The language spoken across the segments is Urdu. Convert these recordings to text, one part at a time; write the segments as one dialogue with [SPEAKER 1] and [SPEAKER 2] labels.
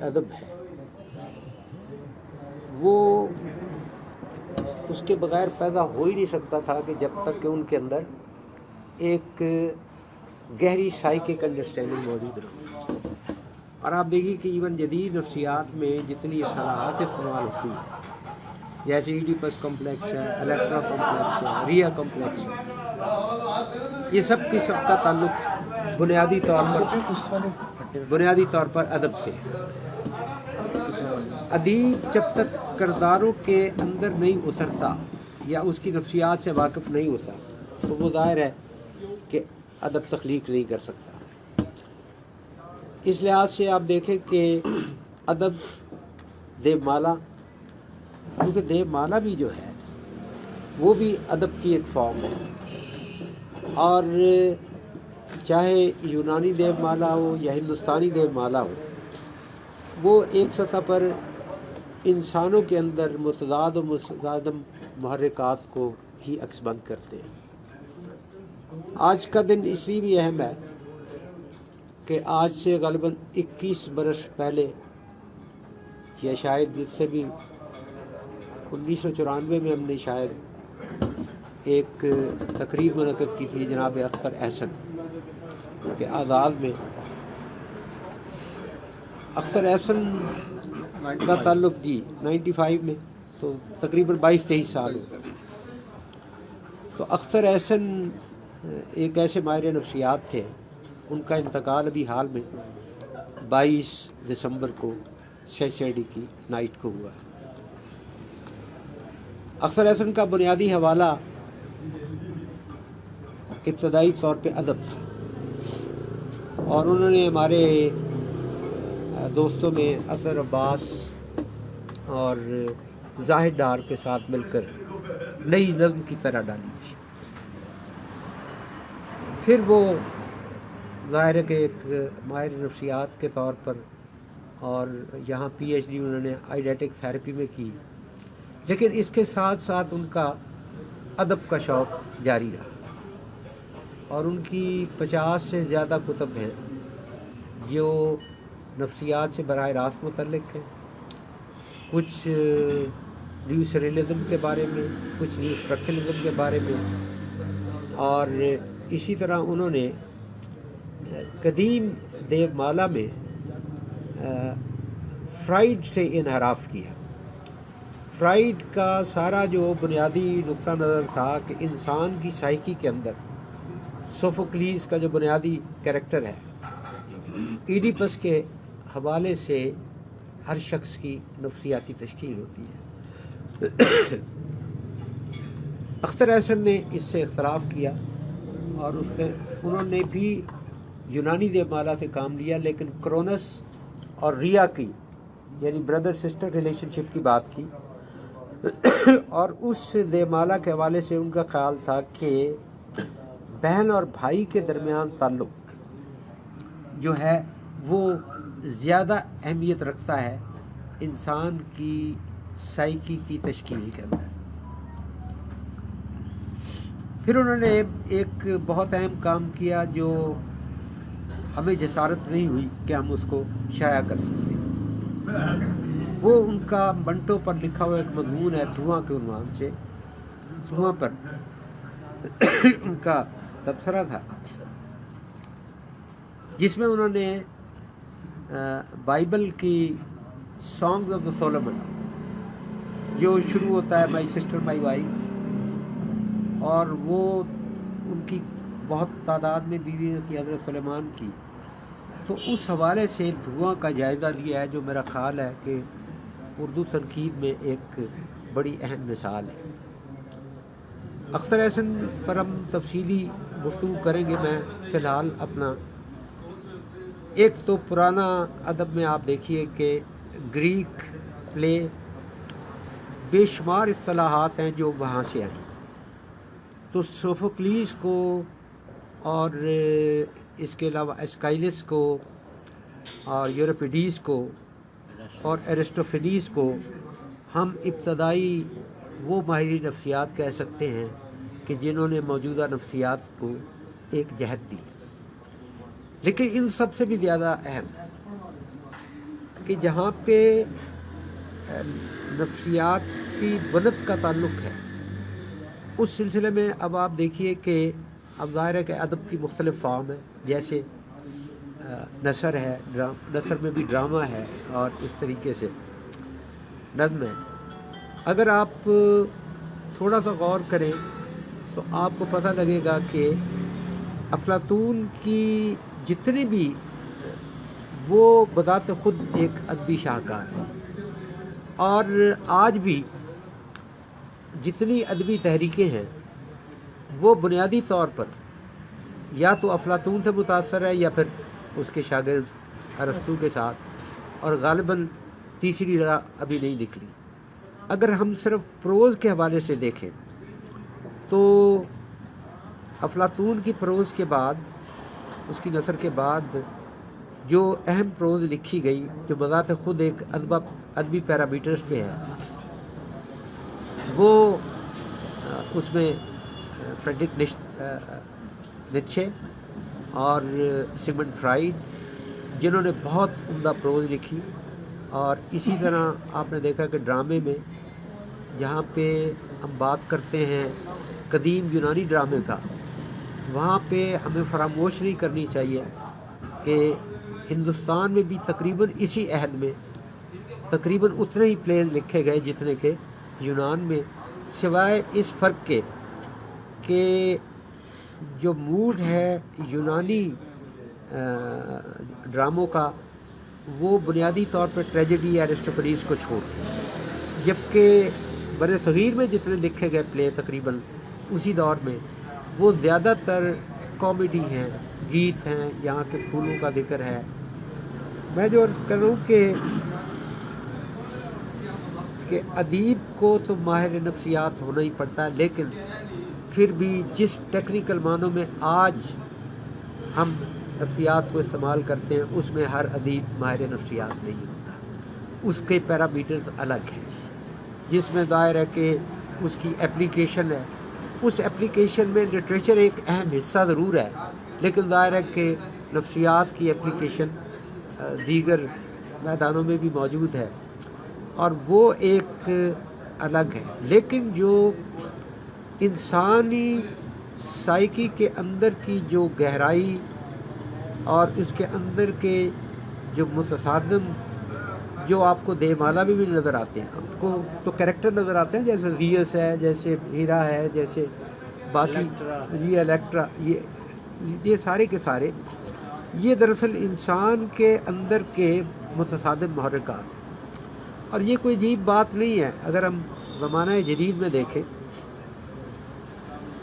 [SPEAKER 1] ادب ہے وہ اس کے بغیر پیدا ہو ہی نہیں سکتا تھا کہ جب تک کہ ان کے اندر ایک گہری سائیکک انڈرسٹینڈنگ موجود رہے. اور آپ دیکھیے کہ ایون جدید نفسیات میں جتنی اصطلاحات استعمال ہوتی ہیں جیسے ایڈیپس کمپلیکس ہے، الیکٹرا کمپلیکس ہے، ریا کمپلیکس ہے، یہ سب کا تعلق بنیادی طور پر ادب سے ہے. ادیب جب تک کرداروں کے اندر نہیں اترتا یا اس کی نفسیات سے واقف نہیں ہوتا تو وہ ظاہر ہے کہ ادب تخلیق نہیں کر سکتا. اس لحاظ سے آپ دیکھیں کہ ادب دیو مالا، کیونکہ دیو مالا بھی جو ہے وہ بھی ادب کی ایک فارم ہے، اور چاہے یونانی دیو مالا ہو یا ہندوستانی دیو مالا ہو، وہ ایک سطح پر انسانوں کے اندر متضاد و متصادم محرکات کو ہی عکس بند کرتے ہیں. آج کا دن اس لیے بھی اہم ہے کہ آج سے غالباً 21 برس پہلے یا شاید جس سے بھی 1994 میں ہم نے شاید ایک تقریب منعقد کی تھی جناب اختر احسن کے آزاد میں. اختر احسن کا تعلق 95 میں، تو تقریباً 22-23 سال ہو گئے. تو اختر احسن ایک ایسے ماہر نفسیات تھے، ان کا انتقال ابھی حال میں 22 دسمبر کو سیچرڈے کی نائٹ کو ہوا ہے. اختر احسن کا بنیادی حوالہ ابتدائی طور پہ ادب تھا، اور انہوں نے ہمارے دوستوں میں اظہر عباس اور زاہد ڈار کے ساتھ مل کر نئی نظم کی طرح ڈالی تھی. پھر وہ ظاہر ہے کہ ایک ماہر نفسیات کے طور پر، اور یہاں پی ایچ ڈی انہوں نے آئیڈیٹک تھیراپی میں کی، لیکن اس کے ساتھ ساتھ ان کا ادب کا شوق جاری رہا، اور ان کی 50 سے زیادہ کتب ہیں جو نفسیات سے براہ راست متعلق ہیں. کچھ نیو سریلزم کے بارے میں، کچھ نیو اسٹرکچرلزم کے بارے میں، اور اسی طرح انہوں نے قدیم دیو مالا میں فرائیڈ سے انحراف کیا. فرائیڈ کا سارا جو بنیادی نقطہ نظر تھا کہ انسان کی سائیکی کے اندر سوفوکلیز کا جو بنیادی کریکٹر ہے، ایڈیپس کے حوالے سے ہر شخص کی نفسیاتی تشکیل ہوتی ہے. اختر احسن نے اس سے اختلاف کیا، اور انہوں نے بھی یونانی دیو مالا سے کام لیا، لیکن کرونس اور ریا کی یعنی بردر سسٹر ریلیشن شپ کی بات کی. اور اس دیو مالا کے حوالے سے ان کا خیال تھا کہ بہن اور بھائی کے درمیان تعلق جو ہے وہ زیادہ اہمیت رکھتا ہے انسان کی سائیکی کی تشکیل کے اندر. پھر انہوں نے ایک بہت اہم کام کیا جو ہمیں جسارت نہیں ہوئی کہ ہم اس کو شائع کر سکتے. وہ ان کا منٹو پر لکھا ہوا ایک مضمون ہے دھواں کے عنوان سے. دھواں پر ان کا تبصرہ تھا جس میں انہوں نے بائبل کی سانگز آف دا سولومن جو شروع ہوتا ہے مائی سسٹر مائی وائف، اور وہ ان کی بہت تعداد میں بیویاں تھی حضرت سلیمان کی، تو اس حوالے سے دھواں کا جائزہ لیا ہے جو میرا خیال ہے کہ اردو تنقید میں ایک بڑی اہم مثال ہے. اختر احسن پر ہم تفصیلی گفتگو کریں گے. میں فی الحال اپنا ایک تو پرانا ادب میں آپ دیکھیے کہ گریک پلے بے شمار اصطلاحات ہیں جو وہاں سے آئیں. تو سوفوکلیز کو اور اس کے علاوہ اسکائلس کو اور یوریپیڈیز کو اور ایرسٹوفینیز کو ہم ابتدائی وہ ماہری نفسیات کہہ سکتے ہیں کہ جنہوں نے موجودہ نفسیات کو ایک جہت دی. لیکن ان سب سے بھی زیادہ اہم کہ جہاں پہ نفسیات کی بنت کا تعلق ہے، اس سلسلے میں اب آپ دیکھیے کہ اب ظاہر ہے کہ ادب کی مختلف فارم ہے، جیسے نثر ہے، نثر میں بھی ڈرامہ ہے اور اس طریقے سے نظم ہے۔ اگر آپ تھوڑا سا غور کریں تو آپ کو پتہ لگے گا کہ افلاطون کی جتنے بھی وہ بذات خود ایک ادبی شاہکار ہے، اور آج بھی جتنی ادبی تحریکیں ہیں وہ بنیادی طور پر یا تو افلاطون سے متاثر ہے یا پھر اس کے شاگرد ارسطو کے ساتھ، اور غالباً تیسری راہ ابھی نہیں نکلی۔ اگر ہم صرف پروز کے حوالے سے دیکھیں تو افلاطون کی پروز کے بعد، اس کی نثر کے بعد جو اہم پروز لکھی گئی جو بذات خود ایک ادبی پیرامیٹرز پہ ہے، وہ اس میں فریڈرک نیچے اور سگمنڈ فرائڈ، جنہوں نے بہت عمدہ پروز لکھی۔ اور اسی طرح آپ نے دیکھا کہ ڈرامے میں جہاں پہ ہم بات کرتے ہیں قدیم یونانی ڈرامے کا، وہاں پہ ہمیں فراموش نہیں کرنی چاہیے کہ ہندوستان میں بھی تقریباً اسی عہد میں تقریباً اتنے ہی پلیز لکھے گئے جتنے کہ یونان میں، سوائے اس فرق کے کہ جو موڈ ہے یونانی ڈراموں کا وہ بنیادی طور پر ٹریجڈی یا ایرسٹوفنیز کو چھوڑ کے، جبکہ بر صغیر میں جتنے لکھے گئے پلے تقریباً اسی دور میں وہ زیادہ تر کامیڈی ہیں، گیت ہیں، یہاں کے پھولوں کا ذکر ہے۔ میں جو عرض کر رہا ہوں کہ ادیب کو تو ماہر نفسیات ہونا ہی پڑتا ہے، لیکن پھر بھی جس ٹیکنیکل معنوں میں آج ہم نفسیات کو استعمال کرتے ہیں اس میں ہر ادیب ماہر نفسیات نہیں ہوتا، اس کے پیرامیٹرز الگ ہیں، جس میں ظاہر ہے کہ اس کی اپلیکیشن ہے، اس اپلیکیشن میں لٹریچر ایک اہم حصہ ضرور ہے، لیکن ظاہر ہے کہ نفسیات کی اپلیکیشن دیگر میدانوں میں بھی موجود ہے اور وہ ایک الگ ہے۔ لیکن جو انسانی سائیکی کے اندر کی جو گہرائی اور اس کے اندر کے جو متصادم جو آپ کو دے مالا میں بھی نظر آتے ہیں، آپ کو تو کریکٹر نظر آتے ہیں، جیسے ریس ہے، جیسے ہیرا ہے، جیسے باقی الیکٹرا، یہ سارے کے سارے یہ دراصل انسان کے اندر کے متصادم محرکات ہیں۔ اور یہ کوئی عجیب بات نہیں ہے اگر ہم زمانہ جدید میں دیکھیں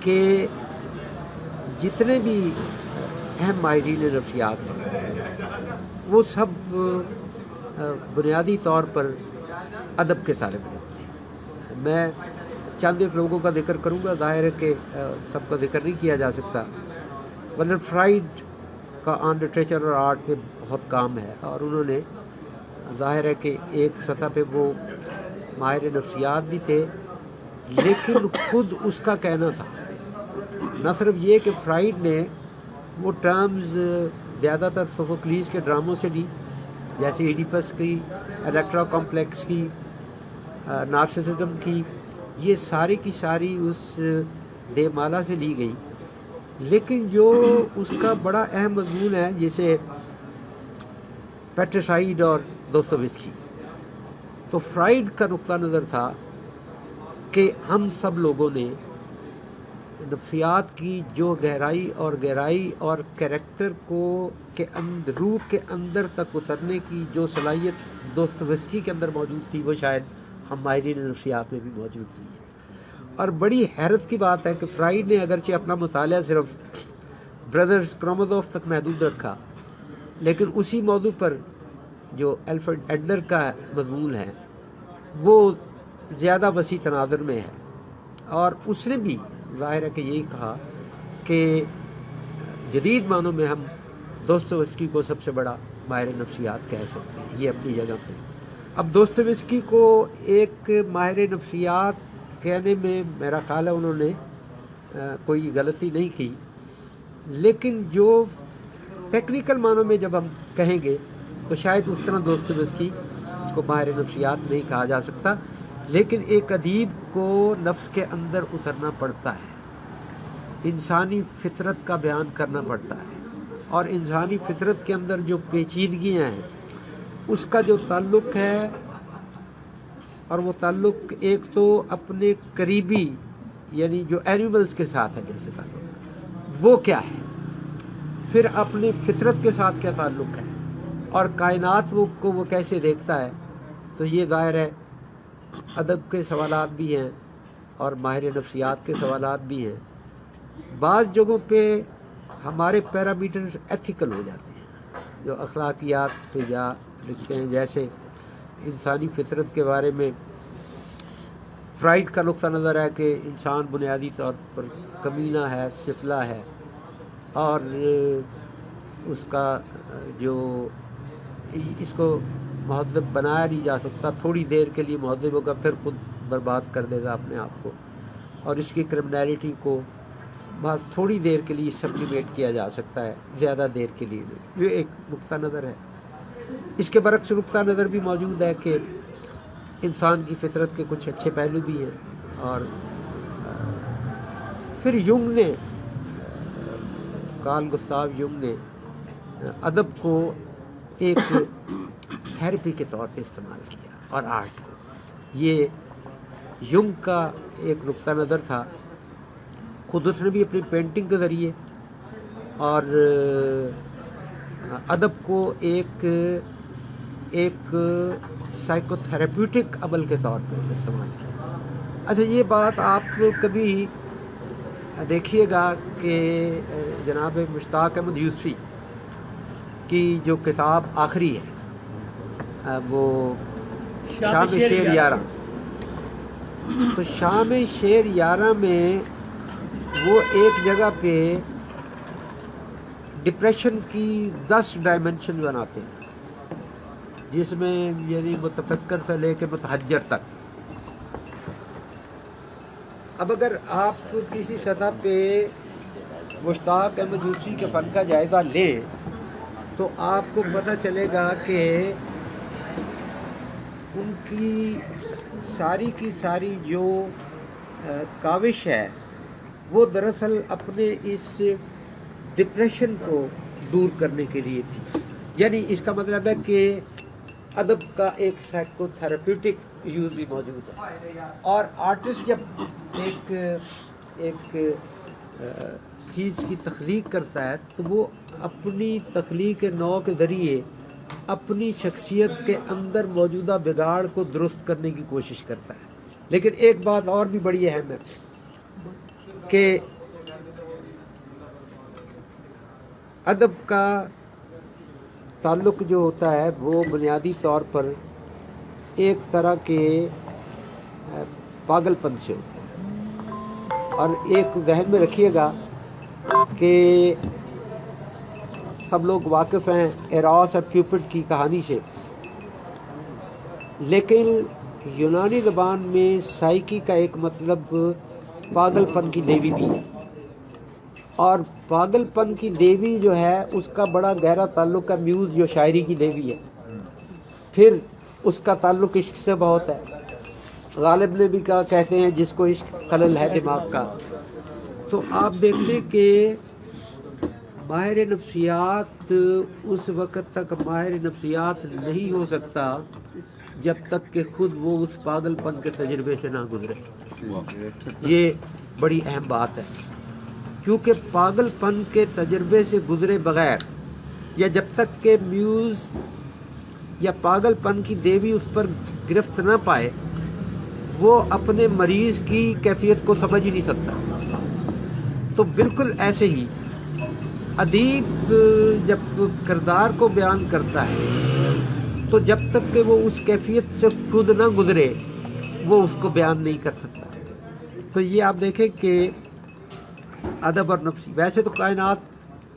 [SPEAKER 1] کہ جتنے بھی اہم ماہرین نفسیات ہیں وہ سب بنیادی طور پر ادب کے طالب علم تھے۔ میں چند ایک لوگوں کا ذکر کروں گا، ظاہر ہے کہ سب کا ذکر نہیں کیا جا سکتا۔ ورنر فرائڈ کا آن لٹریچر اور آرٹ پہ بہت کام ہے، اور انہوں نے ظاہر ہے کہ ایک سطح پہ وہ ماہر نفسیات بھی تھے، لیکن خود اس کا کہنا تھا نہ صرف یہ کہ فرائڈ نے وہ ٹرمز زیادہ تر سوفوکلیز کے ڈراموں سے لی، جیسے ایڈیپس کی، الیکٹرا کمپلیکس کی، نارسسزم کی، یہ ساری کی ساری اس دے مالا سے لی گئی، لیکن جو اس کا بڑا اہم مضمون ہے جیسے پیٹرسائیڈ اور دوستویسکی، تو فرائڈ کا نقطہ نظر تھا کہ ہم سب لوگوں نے نفسیات کی جو گہرائی اور کریکٹر کو کے اندر، روح کے اندر تک اترنے کی جو صلاحیت دوستویسکی کے اندر موجود تھی، وہ شاید ہم ماہرین نفسیات میں بھی موجود تھی۔ اور بڑی حیرت کی بات ہے کہ فرائڈ نے اگرچہ اپنا مطالعہ صرف برادرز کروموزوف تک محدود رکھا، لیکن اسی موضوع پر جو الفریڈ ایڈلر کا مضمون ہے وہ زیادہ وسیع تناظر میں ہے، اور اس نے بھی ظاہر ہے کہ یہی کہا کہ جدید معنوں میں ہم دوستویسکی کو سب سے بڑا ماہر نفسیات کہہ سکتے ہیں، یہ اپنی جگہ پہ۔ اب دوستویسکی کو ایک ماہر نفسیات کہنے میں میرا خیال ہے انہوں نے کوئی غلطی نہیں کی، لیکن جو ٹیکنیکل معنوں میں جب ہم کہیں گے تو شاید اس طرح دوستویفسکی کو ماہر نفسیات نہیں کہا جا سکتا، لیکن ایک ادیب کو نفس کے اندر اترنا پڑتا ہے، انسانی فطرت کا بیان کرنا پڑتا ہے، اور انسانی فطرت کے اندر جو پیچیدگیاں ہیں اس کا جو تعلق ہے، اور وہ تعلق ایک تو اپنے قریبی یعنی جو اینیملز کے ساتھ ہے جیسے تعلق وہ کیا ہے، پھر اپنی فطرت کے ساتھ کیا تعلق ہے، اور کائنات کو وہ کیسے دیکھتا ہے، تو یہ ظاہر ہے ادب کے سوالات بھی ہیں اور ماہر نفسیات کے سوالات بھی ہیں۔ بعض جگہوں پہ ہمارے پیرامیٹرز ایتھیکل ہو جاتے ہیں، جو اخلاقیات یا لکھتے ہیں، جیسے انسانی فطرت کے بارے میں فرائڈ کا نقطہ نظر ہے کہ انسان بنیادی طور پر کمینہ ہے، سفلہ ہے، اور اس کا جو اس کو مہذب بنایا نہیں جا سکتا، تھوڑی دیر کے لیے مہذب ہوگا پھر خود برباد کر دے گا اپنے آپ کو، اور اس کی کرمنیلٹی کو بس تھوڑی دیر کے لیے سپلیمیٹ کیا جا سکتا ہے، زیادہ دیر کے لیے نہیں۔ یہ ایک نقطہ نظر ہے۔ اس کے برعکس نقطہ نظر بھی موجود ہے کہ انسان کی فطرت کے کچھ اچھے پہلو بھی ہیں، اور پھر یونگ نے کارل گستاو یونگ نے ادب کو ایک تھیراپی کے طور پہ استعمال کیا، اور آرٹ کو، یہ یونگ کا ایک نقطہ نظر تھا۔ خود اس نے بھی اپنی پینٹنگ کے ذریعے اور ادب کو ایک سائیکو تھراپیوٹک عمل کے طور پہ استعمال کیا۔ اچھا، یہ بات آپ کبھی دیکھیے گا کہ جناب مشتاق احمد یوسفی کی جو کتاب آخری ہے وہ شام شیر یارہ، تو شام شیر یارہ میں وہ ایک جگہ پہ ڈپریشن کی 10 ڈائمنشن بناتے ہیں، جس میں یعنی متفکر سے لے کے متحجر تک۔ اب اگر آپ کسی سطح پہ مشتاق احمد یوسفی کے فن کا جائزہ لیں تو آپ کو پتہ چلے گا کہ ان کی ساری جو کاوش ہے وہ دراصل اپنے اس ڈپریشن کو دور کرنے کے لیے تھی۔ یعنی اس کا مطلب ہے کہ ادب کا ایک سائیکو تھراپیوٹک یوز بھی موجود ہے، اور آرٹسٹ جب ایک چیز کی تخلیق کرتا ہے تو وہ اپنی تخلیق نو کے ذریعے اپنی شخصیت کے اندر موجودہ بگاڑ کو درست کرنے کی کوشش کرتا ہے۔ لیکن ایک بات اور بھی بڑی اہم ہے کہ ادب کا تعلق جو ہوتا ہے وہ بنیادی طور پر ایک طرح کے پاگل پن سے ہوتا ہے، اور ایک ذہن میں رکھیے گا کہ سب لوگ واقف ہیں ایراس اور کیوپڈ کی کہانی سے، لیکن یونانی زبان میں سائیکی کا ایک مطلب پاگل پن کی دیوی بھی ہے، اور پاگل پن کی دیوی جو ہے اس کا بڑا گہرا تعلق ہے میوز جو شاعری کی دیوی ہے، پھر اس کا تعلق عشق سے بہت ہے۔ غالب نے بھی کہا، کہتے ہیں جس کو عشق خلل ہے دماغ کا۔ تو آپ دیکھیں کہ ماہر نفسیات اس وقت تک ماہر نفسیات نہیں ہو سکتا جب تک کہ خود وہ اس پاگل پن کے تجربے سے نہ گزرے۔ یہ بڑی اہم بات ہے، کیونکہ پاگل پن کے تجربے سے گزرے بغیر، یا جب تک کہ میوز یا پاگل پن کی دیوی اس پر گرفت نہ پائے، وہ اپنے مریض کی کیفیت کو سمجھ ہی نہیں سکتا۔ تو بالکل ایسے ہی ادیب جب کردار کو بیان کرتا ہے تو جب تک کہ وہ اس کیفیت سے خود نہ گزرے وہ اس کو بیان نہیں کر سکتا۔ تو یہ آپ دیکھیں کہ ادب اور نفسی، ویسے تو کائنات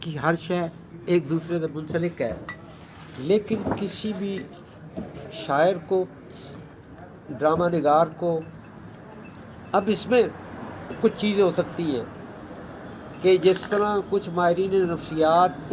[SPEAKER 1] کی ہر شے ایک دوسرے سے منسلک ہے، لیکن کسی بھی شاعر کو، ڈرامہ نگار کو، اب اس میں کچھ چیزیں ہو سکتی ہیں کہ جس طرح کچھ ماہرین نفسیات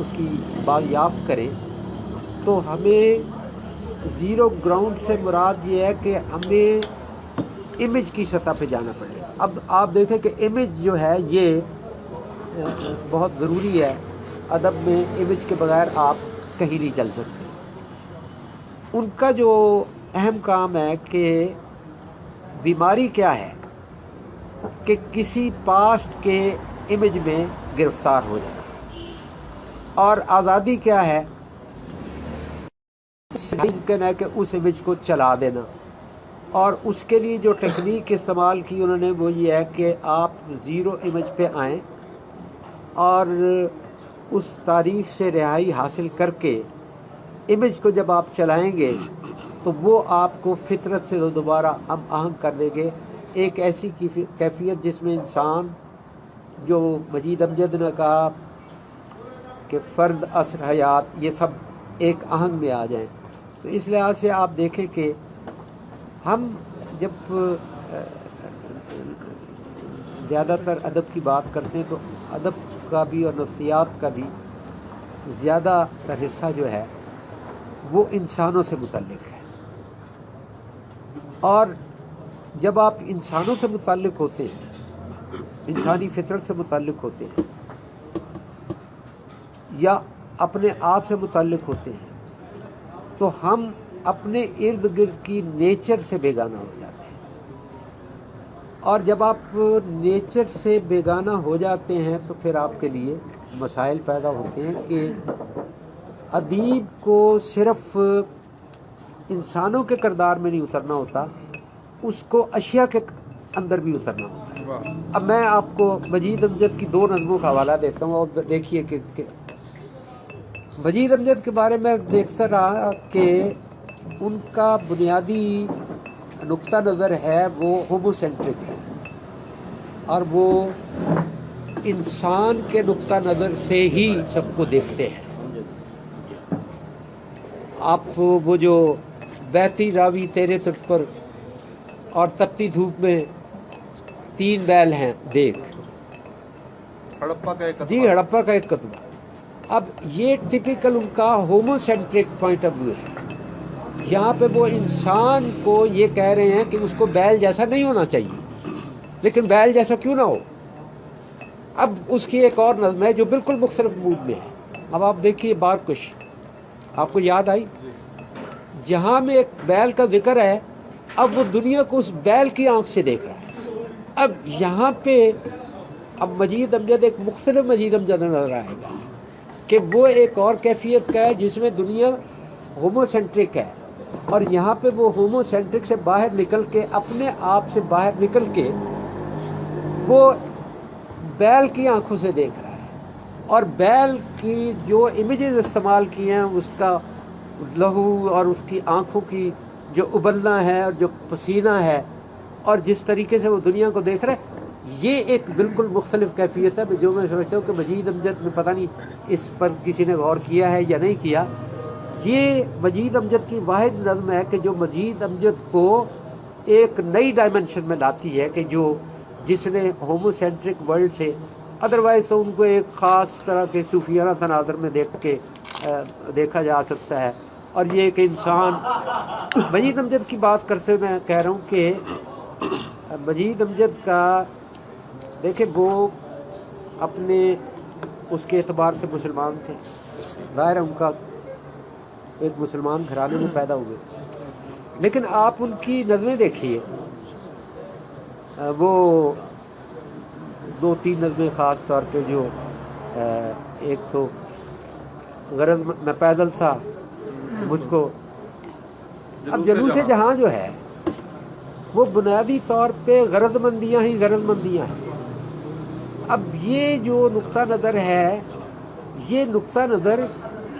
[SPEAKER 1] اس کی بازیافت کریں تو ہمیں زیرو گراؤنڈ سے مراد یہ ہے کہ ہمیں امیج کی سطح پہ جانا پڑے. اب آپ دیکھیں کہ امیج جو ہے یہ بہت ضروری ہے. ادب میں امیج کے بغیر آپ کہیں نہیں چل سکتے. ان کا جو اہم کام ہے کہ بیماری کیا ہے کہ کسی پاسٹ کے امیج میں گرفتار ہو جانا, اور آزادی کیا ہے ممکن ہے کہ اس امیج کو چلا دینا. اور اس کے لیے جو ٹیکنیک استعمال کی انہوں نے وہ یہ ہے کہ آپ زیرو امیج پہ آئیں اور اس تاریخ سے رہائی حاصل کر کے امیج کو جب آپ چلائیں گے تو وہ آپ کو فطرت سے دوبارہ ہم آہنگ کر دیں گے. ایک ایسی کیفیت جس میں انسان, جو مجید امجد نے کہا کہ فرد اثر حیات, یہ سب ایک آہنگ میں آ جائیں. تو اس لحاظ سے آپ دیکھیں کہ ہم جب زیادہ تر ادب کی بات کرتے ہیں تو ادب کا بھی اور نفسیات کا بھی زیادہ تر حصہ جو ہے وہ انسانوں سے متعلق ہے. اور جب آپ انسانوں سے متعلق ہوتے ہیں, انسانی فطرت سے متعلق ہوتے ہیں, یا اپنے آپ سے متعلق ہوتے ہیں, تو ہم اپنے ارد گرد کی نیچر سے بیگانہ ہو جاتے ہیں. اور جب آپ نیچر سے بیگانہ ہو جاتے ہیں تو پھر آپ کے لیے مسائل پیدا ہوتے ہیں کہ ادیب کو صرف انسانوں کے کردار میں نہیں اترنا ہوتا, اس کو اشیاء کے اندر بھی اترنا ہوتا ہے. اب میں آپ کو مجید امجد کی 2 نظموں کا حوالہ دیتا ہوں, اور دیکھیے کہ مجید امجد کے بارے میں دیکھتا رہا کہ ان کا بنیادی نقطہ نظر ہے وہ ہومو سینٹرک ہے, اور وہ انسان کے نقطہ نظر سے ہی سب کو دیکھتے ہیں. آپ وہ جو بہتی راوی تیرے تٹ پر اور تپتی دھوپ میں 3 بیل ہیں دیکھ,
[SPEAKER 2] ہڑپا کا ایک
[SPEAKER 1] جی ہڑپا کا ایک کتبہ. اب یہ ٹپیکل ان کا homocentric point of view ہے. یہاں پہ وہ انسان کو یہ کہہ رہے ہیں کہ اس کو بیل جیسا نہیں ہونا چاہیے, لیکن بیل جیسا کیوں نہ ہو. اب اس کی ایک اور نظم ہے جو بالکل مختلف موڈ میں ہے. اب آپ دیکھیے بارکش, آپ کو یاد آئی, جہاں میں ایک بیل کا ذکر ہے, اب وہ دنیا کو اس بیل کی آنکھ سے دیکھ رہا ہے. اب یہاں پہ اب مجید امجد ایک مختلف مجید امجد نظر آئے گا کہ وہ ایک اور کیفیت کا ہے جس میں دنیا ہومو سینٹرک ہے, اور یہاں پہ وہ ہومو سینٹرک سے باہر نکل کے اپنے آپ سے باہر نکل کے وہ بیل کی آنکھوں سے دیکھ رہا ہے. اور بیل کی جو امیجز استعمال کی ہیں, اس کا لہو اور اس کی آنکھوں کی جو ابلنا ہے اور جو پسینہ ہے, اور جس طریقے سے وہ دنیا کو دیکھ رہا ہے, یہ ایک بالکل مختلف کیفیت ہے. جو میں سمجھتا ہوں کہ مجید امجد میں پتہ نہیں اس پر کسی نے غور کیا ہے یا نہیں کیا. یہ مجید امجد کی واحد نظم ہے کہ جو مجید امجد کو ایک نئی ڈائمنشن میں لاتی ہے, کہ جس نے ہومو سینٹرک ورلڈ سے, ادروائز تو ان کو ایک خاص طرح کے صوفیانہ تناظر میں دیکھا جا سکتا ہے. اور یہ کہ انسان مجید امجد کی بات کرتے ہوئے میں کہہ رہا ہوں کہ مجید امجد کا دیکھیں وہ اپنے اس کے اعتبار سے مسلمان تھے, ظاہر ہے ان کا ایک مسلمان گھرانے میں پیدا ہوئے, لیکن آپ ان کی نظمیں دیکھیے, وہ 2-3 نظمیں خاص طور پہ جو ایک تو غرض میں پیدل تھا مجھ کو, اب جلوس جہاں جو ہے وہ بنیادی طور پہ غرض مندیاں ہیں. اب یہ جو نقطہ نظر ہے, یہ نقطہ نظر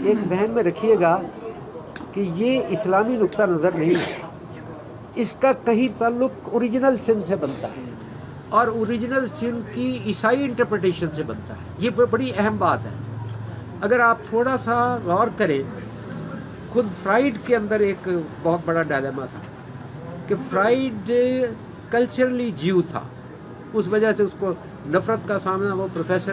[SPEAKER 1] ایک ذہن میں رکھیے گا کہ یہ اسلامی نقطہ نظر نہیں ہے. اس کا کہیں تعلق اوریجنل سن سے بنتا ہے, اور اوریجنل سن کی عیسائی انٹرپریٹیشن سے بنتا ہے. یہ بڑی اہم بات ہے. اگر آپ تھوڑا سا غور کریں, خود فرائیڈ کے اندر ایک بہت بڑا ڈائلیما تھا کہ فرائیڈ کلچرلی جیو تھا, اس وجہ سے اس کو نفرت کا سامنا وہ پروفیسر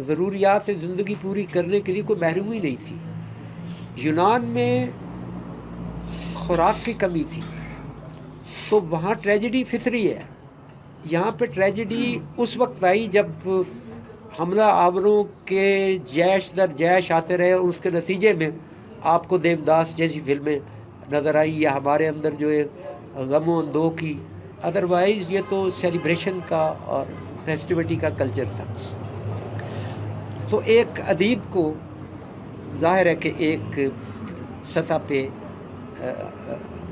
[SPEAKER 1] ضروریات زندگی پوری کرنے کے لیے کوئی محرومی نہیں تھی. یونان میں خوراک کی کمی تھی تو وہاں ٹریجڈی فطری ہے. یہاں پہ ٹریجڈی اس وقت آئی جب حملہ آوروں کے جیش در جیش آتے رہے اور اس کے نتیجے میں آپ کو دیوداس جیسی فلمیں نظر آئیں یا ہمارے اندر جو ایک غم و اندوہ کی. ادروائز یہ تو سیلیبریشن کا اور فیسٹیوٹی کا کلچر تھا. تو ایک ادیب کو ظاہر ہے کہ ایک سطح پہ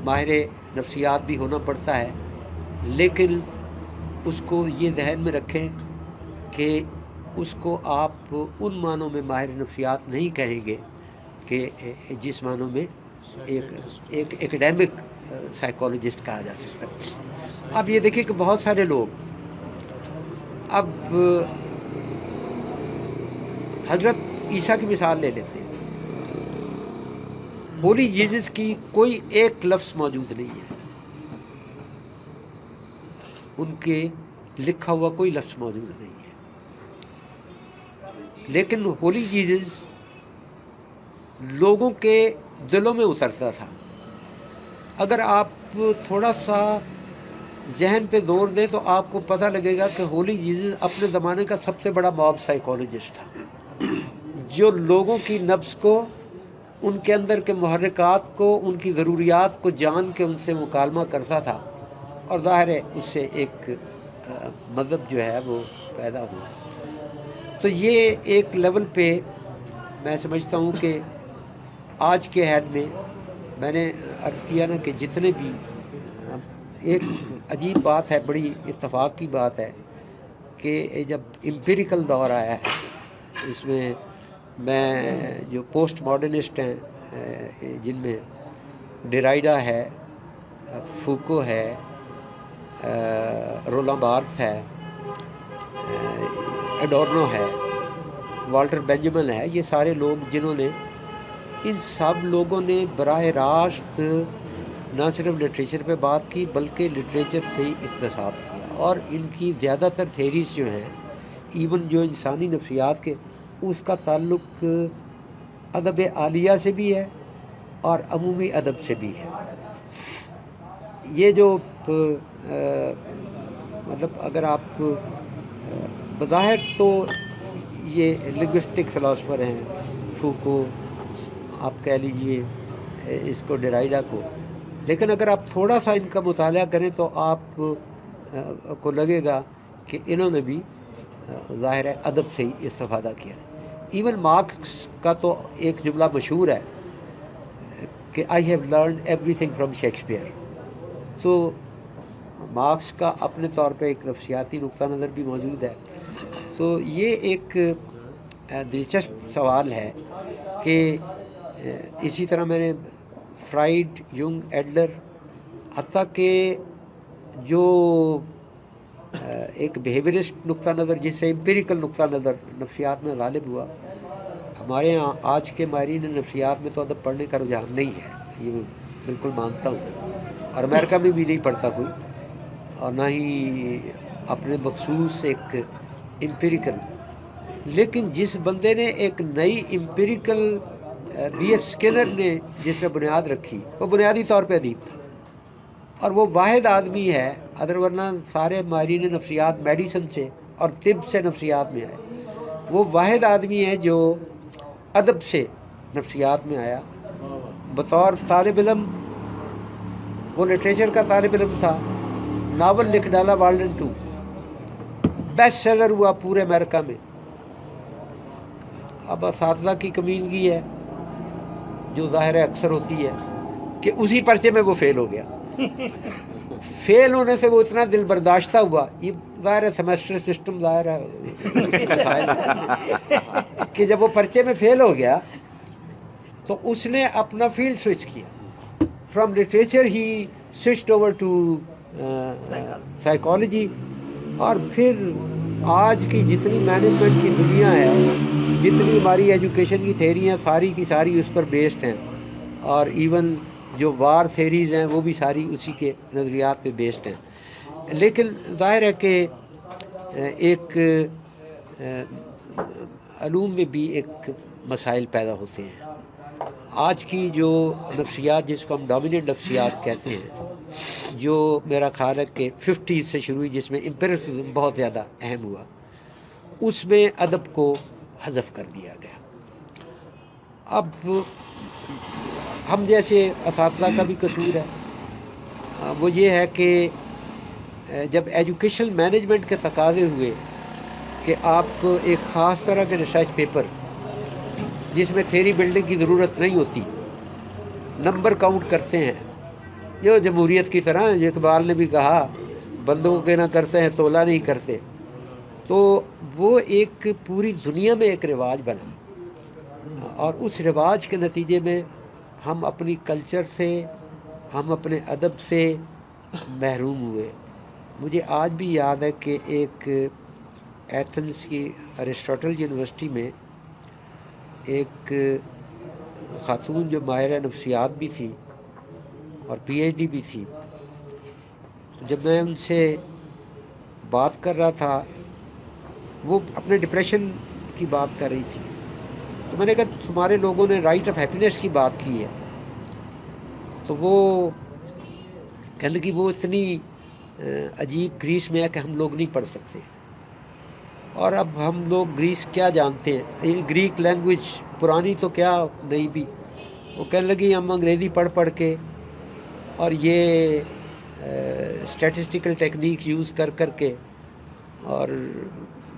[SPEAKER 1] ماہر نفسیات بھی ہونا پڑتا ہے، لیکن اس کو یہ ذہن میں رکھیں کہ اس کو آپ ان معنوں میں ماہر نفسیات نہیں کہیں گے کہ جس معنوں میں ایک ایکڈیمک سائیکالوجسٹ کہا جا سکتا ہے. اب یہ دیکھیں کہ بہت سارے لوگ اب حضرت عیسیٰ کی مثال لے لیتے ہیں. ہولی جیزس کی کوئی ایک لفظ موجود نہیں ہے، ان کے لکھا ہوا کوئی لفظ موجود نہیں ہے، لیکن ہولی جیزس لوگوں کے دلوں میں اترتا تھا. اگر آپ تھوڑا سا ذہن پہ زور دیں تو آپ کو پتہ لگے گا کہ ہولی جیزس اپنے زمانے کا سب سے بڑا ماب سائیکالوجسٹ تھا، جو لوگوں کی نفس کو، ان کے اندر کے محرکات کو، ان کی ضروریات کو جان کے ان سے مکالمہ کرتا تھا، اور ظاہر ہے اس سے ایک مذہب جو ہے وہ پیدا ہوا. تو یہ ایک لیول پہ میں سمجھتا ہوں کہ آج کے حد میں نے عرض کیا نا کہ جتنے بھی، ایک عجیب بات ہے، بڑی اتفاق کی بات ہے کہ جب امپیریکل دور آیا ہے، اس میں جو پوسٹ ماڈرنسٹ ہیں جن میں ڈیرائیڈا ہے، فوکو ہے، رولاں بارتھ ہے، ایڈورنو ہے، والٹر بینجمن ہے، یہ سارے لوگ جنہوں نے، ان سب لوگوں نے براہ راست نہ صرف لٹریچر پہ بات کی بلکہ لٹریچر سے ہی اقتصاد کیا. اور ان کی زیادہ تر تھیریز جو ہیں، ایون جو انسانی نفسیات کے، اس کا تعلق ادب عالیہ سے بھی ہے اور عمومی ادب سے بھی ہے. یہ جو مطلب اگر آپ بظاہر تو یہ لنگوسٹک فلاسفر ہیں، فوکو آپ کہہ لیجئے اس کو، ڈیرائیڈا کو، لیکن اگر آپ تھوڑا سا ان کا مطالعہ کریں تو آپ کو لگے گا کہ انہوں نے بھی ظاہر ہے ادب سے ہی استفادہ کیا. ایون مارکس کا تو ایک جملہ مشہور ہے کہ I have learned every thing from Shakespeare. تو مارکس کا اپنے طور پہ ایک نفسیاتی نقطہ نظر بھی موجود ہے. تو یہ ایک دلچسپ سوال ہے کہ اسی طرح میں نے فرائیڈ، یونگ، ایڈلر، حتیٰ کہ جو ایک بیہیویئرسٹ نقطہ نظر جس سے امپیریکل نقطہ نظر نفسیات میں غالب ہوا، ہمارے ہاں آج کے ماہرین نفسیات میں تو ادب پڑھنے کا رجحان نہیں ہے، یہ میں بالکل مانتا ہوں، اور امریکہ میں بھی نہیں پڑھتا کوئی، اور نہ ہی اپنے مخصوص ایک امپیریکل. لیکن جس بندے نے ایک نئی امپیریکل بی ایف اسکنر نے جس میں بنیاد رکھی، وہ بنیادی طور پہ ادیب تھا، اور وہ واحد آدمی ہے، ادر ورنہ سارے ماہرین نفسیات میڈیسن سے اور طب سے نفسیات میں آئے، وہ واحد آدمی ہے جو ادب سے نفسیات میں آیا. بطور طالب علم وہ لٹریچر کا طالب علم تھا، ناول لکھ ڈالا والڈن 2، بیسٹ سیلر ہوا پورے امریکہ میں. اب اساتذہ کی کمینگی ہے جو ظاہر اکثر ہوتی ہے کہ اسی پرچے میں وہ فیل ہو گیا. فیل ہونے سے وہ اتنا دل برداشتہ ہوا، یہ ظاہر ہے سیمیسٹر سسٹم ظاہر ہے کہ جب وہ پرچے میں فیل ہو گیا تو اس نے اپنا فیلڈ سوئچ کیا، فرام لٹریچر ہی سوئچڈ اوور ٹو سائیکالوجی. اور پھر آج کی جتنی مینجمنٹ کی دنیا ہے، جتنی ہماری ایجوکیشن کی تھیریاں ساری کی ساری اس پر بیسڈ ہیں، اور ایون جو وار تھیریز ہیں وہ بھی ساری اسی کے نظریات پہ بیسڈ ہیں. لیکن ظاہر ہے کہ ایک علوم میں بھی ایک مسائل پیدا ہوتے ہیں. آج کی جو نفسیات جس کو ہم ڈومیننٹ نفسیات کہتے ہیں، جو میرا خیال ہے کہ 50 سے شروع ہوئی، جس میں امپیریسزم بہت زیادہ اہم ہوا، اس میں ادب کو حذف کر دیا گیا. اب ہم جیسے اساتذہ کا بھی قصور ہے. وہ یہ ہے کہ جب ایجوکیشن مینجمنٹ کے تقاضے ہوئے کہ آپ کو ایک خاص طرح کے ریسرچ پیپر جس میں تھیری بلڈنگ کی ضرورت نہیں ہوتی، نمبر کاؤنٹ کرتے ہیں، جو جمہوریت کی طرح، جو اقبال نے بھی کہا بندوں کے نہ کرتے ہیں تولہ نہیں کرتے، تو وہ ایک پوری دنیا میں ایک رواج بنا، اور اس رواج کے نتیجے میں ہم اپنی کلچر سے، ہم اپنے ادب سے محروم ہوئے. مجھے آج بھی یاد ہے کہ ایک ایتھنز کی ارسطاٹل یونیورسٹی میں ایک خاتون جو ماہرہ نفسیات بھی تھی اور پی ایچ ڈی بھی تھی، جب میں ان سے بات کر رہا تھا، وہ اپنے ڈپریشن کی بات کر رہی تھی، تو میں نے کہا تمہارے لوگوں نے رائٹ آف ہیپینس کی بات کی ہے. تو وہ کہنے لگی وہ اتنی عجیب گریس میں ہے کہ ہم لوگ نہیں پڑھ سکتے. اور اب ہم لوگ گریس کیا جانتے ہیں، گریک لینگویج پرانی تو کیا نئی بھی. وہ کہنے لگی ہم انگریزی پڑھ پڑھ کے اور یہ اسٹیٹسٹیکل ٹیکنیک یوز کر کر کے اور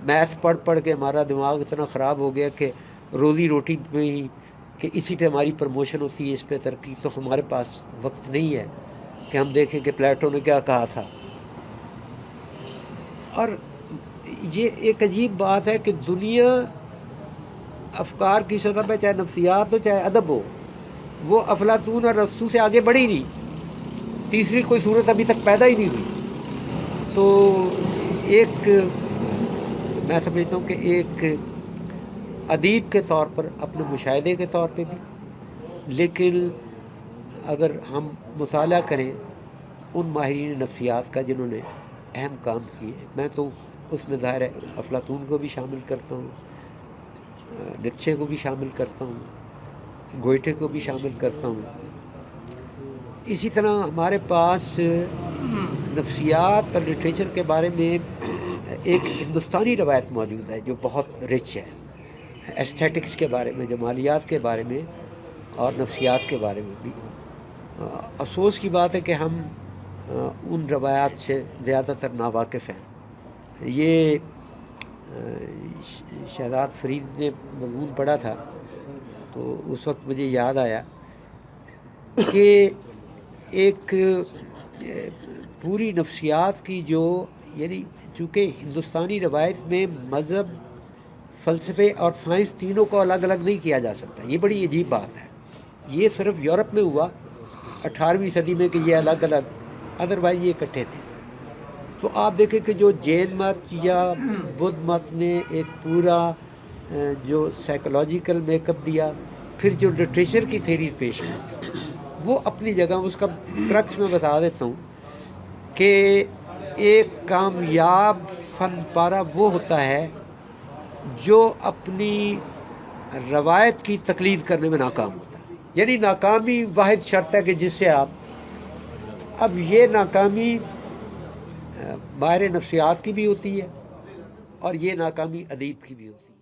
[SPEAKER 1] میتھ پڑھ پڑھ کے ہمارا دماغ اتنا خراب ہو گیا کہ روزی روٹی میں ہی کہ اسی پہ ہماری پروموشن ہوتی ہے، اس پہ ترقی، تو ہمارے پاس وقت نہیں ہے کہ ہم دیکھیں کہ پلیٹو نے کیا کہا تھا. اور یہ ایک عجیب بات ہے کہ دنیا افکار کی سطح پہ، چاہے نفسیات ہو چاہے ادب ہو، وہ افلاطون اور ارسطو سے آگے بڑھی نہیں. تیسری کوئی صورت ابھی تک پیدا ہی نہیں ہوئی. تو ایک میں سمجھتا ہوں کہ ایک ادیب کے طور پر، اپنے مشاہدے کے طور پہ بھی، لیکن اگر ہم مطالعہ کریں ان ماہرین نفسیات کا جنہوں نے اہم کام کیے، میں تو اس میں ظاہر ہے افلاطون کو بھی شامل کرتا ہوں، نیتشے کو بھی شامل کرتا ہوں، گوئٹے کو بھی شامل کرتا ہوں. اسی طرح ہمارے پاس نفسیات اور لٹریچر کے بارے میں ایک ہندوستانی روایت موجود ہے جو بہت رچ ہے، ایستھیٹکس کے بارے میں، جمالیات کے بارے میں اور نفسیات کے بارے میں بھی. افسوس کی بات ہے کہ ہم ان روایات سے زیادہ تر ناواقف ہیں. یہ شہزاد فرید نے مضمون پڑھا تھا تو اس وقت مجھے یاد آیا کہ ایک پوری نفسیات کی جو، یعنی چونکہ ہندوستانی روایت میں مذہب، فلسفے اور سائنس تینوں کو الگ الگ نہیں کیا جا سکتا. یہ بڑی عجیب بات ہے. یہ صرف یورپ میں ہوا 18ویں صدی میں کہ یہ الگ الگ، ادروائز یہ اکٹھے تھے. تو آپ دیکھیں کہ جو جین مت یا بدھ مت نے ایک پورا جو سائیکولوجیکل میک اپ دیا، پھر جو لٹریچر کی تھیریز پیش کی، وہ اپنی جگہ، اس کا کرکس میں بتا دیتا ہوں کہ ایک کامیاب فن پارہ وہ ہوتا ہے جو اپنی روایت کی تقلید کرنے میں ناکام ہوتا ہے. یعنی ناکامی واحد شرط ہے کہ جس سے آپ، اب یہ ناکامی ماہر نفسیات کی بھی ہوتی ہے اور یہ ناکامی ادیب کی بھی ہوتی ہے.